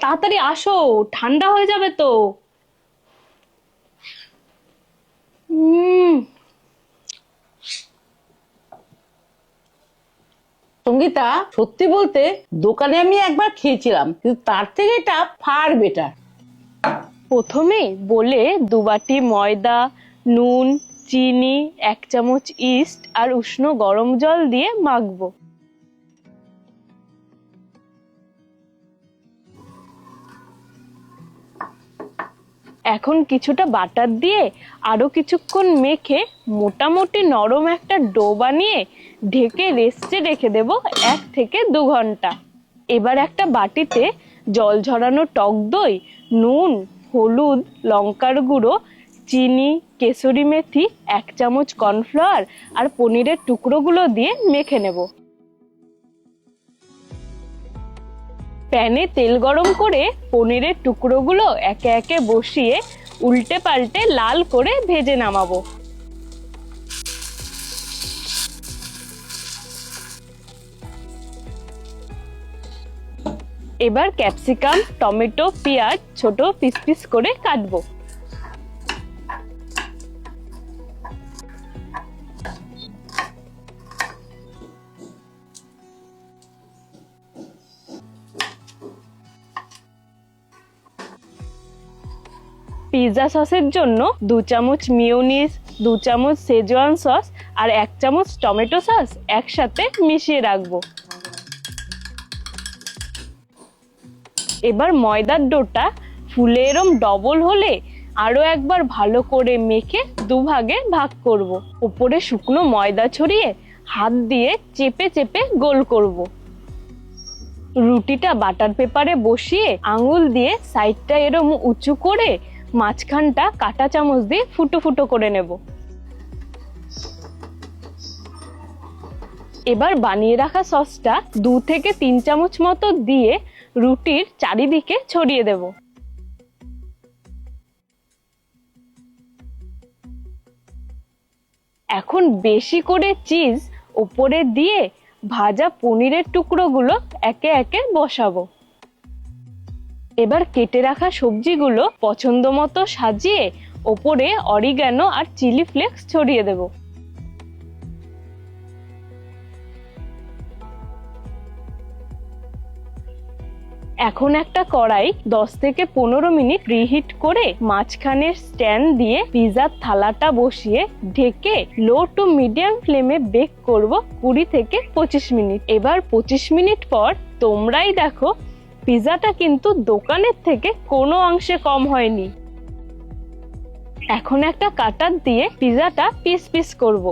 তাড়াতাড়ি আসো, ঠান্ডা হয়ে যাবে তো। উম সঙ্গীতা, সত্যি বলতে দোকানে আমি একবার খেয়েছিলাম, কিন্তু তার থেকে এটা ফার বেটার। প্রথমে বলে 2 বাটি ময়দা, নুন, চিনি, 1 চামচ ইস্ট আর উষ্ণ গরম জল দিয়ে মাখবো। এখন কিছুটা বাটার দিয়ে আরো কিছুক্ষণ মেখে মোটামুটি নরম একটা ডো বানিয়ে ঢেকে রেস্টে রেখে দেব 1 থেকে 2 ঘন্টা। এবার একটা বাটিতে জল ঝরানো টক দই, নুন, হলুদ, লঙ্কার গুঁড়ো, চিনি, কেসরি মেথি, 1 চামচ কর্নফ্লাওয়ার আর পনিরের টুকরোগুলো দিয়ে মেখে নেব। প্যানে তেল গরম করে পনিরের টুকরোগুলো একে একে বসিয়ে উল্টে পাল্টে লাল করে ভেজে নামাবো। এবার ক্যাপসিকাম, টমেটো, পেঁয়াজ ছোট পিস পিস করে কাটবো। পিৎজা সসের জন্য 2 চামচ মিয়োনিজ, 2 চামচ শেজওয়ান সস আর 1 চামচ টমেটো সস একসাথে মিশিয়ে রাখবো। এবার ময়দার ডোটা ফুলে এরম ডবল হলে আরো একবার ভালো করে মেখে 2 ভাগে ভাগ করব। উপরে শুকনো ময়দা ছড়িয়ে হাত দিয়ে চেপে চেপে গোল করব। রুটিটা বাটার পেপারে বসিয়ে আঙুল দিয়ে সাইডটা এরম উঁচু করে মাঝখানটা কাঁটা চামচ দিয়ে ফুটো ফুটো করে নেব। এবার বানিয়ে রাখা সসটা 2 থেকে 3 চামচ মতো দিয়ে রুটির চারিদিকে ছড়িয়ে দেব। এখন বেশি করে চিজ উপরে দিয়ে ভাজা পনিরের টুকরোগুলো একে একে বসাবো। এবার কেটে রাখা সবজিগুলো পছন্দ মতো সাজিয়ে ওপরে অরিগানো আর চিলি ফ্লেক্স ছড়িয়ে দেব। এখন একটা কড়াই 10 থেকে 15 মিনিট রিহিট করে মাঝখানের স্ট্যান্ড দিয়ে পিৎজার থালাটা বসিয়ে ঢেকে লো টু মিডিয়াম ফ্লেমে বেক করব 20 থেকে 25 মিনিট। এবার 25 মিনিট পর তোমরাই দেখো, পিৎজাটা কিন্তু দোকানের থেকে কোনো অংশে কম হয়নি। এখন একটা কাটার দিয়ে পিৎজাটা পিস পিস করব।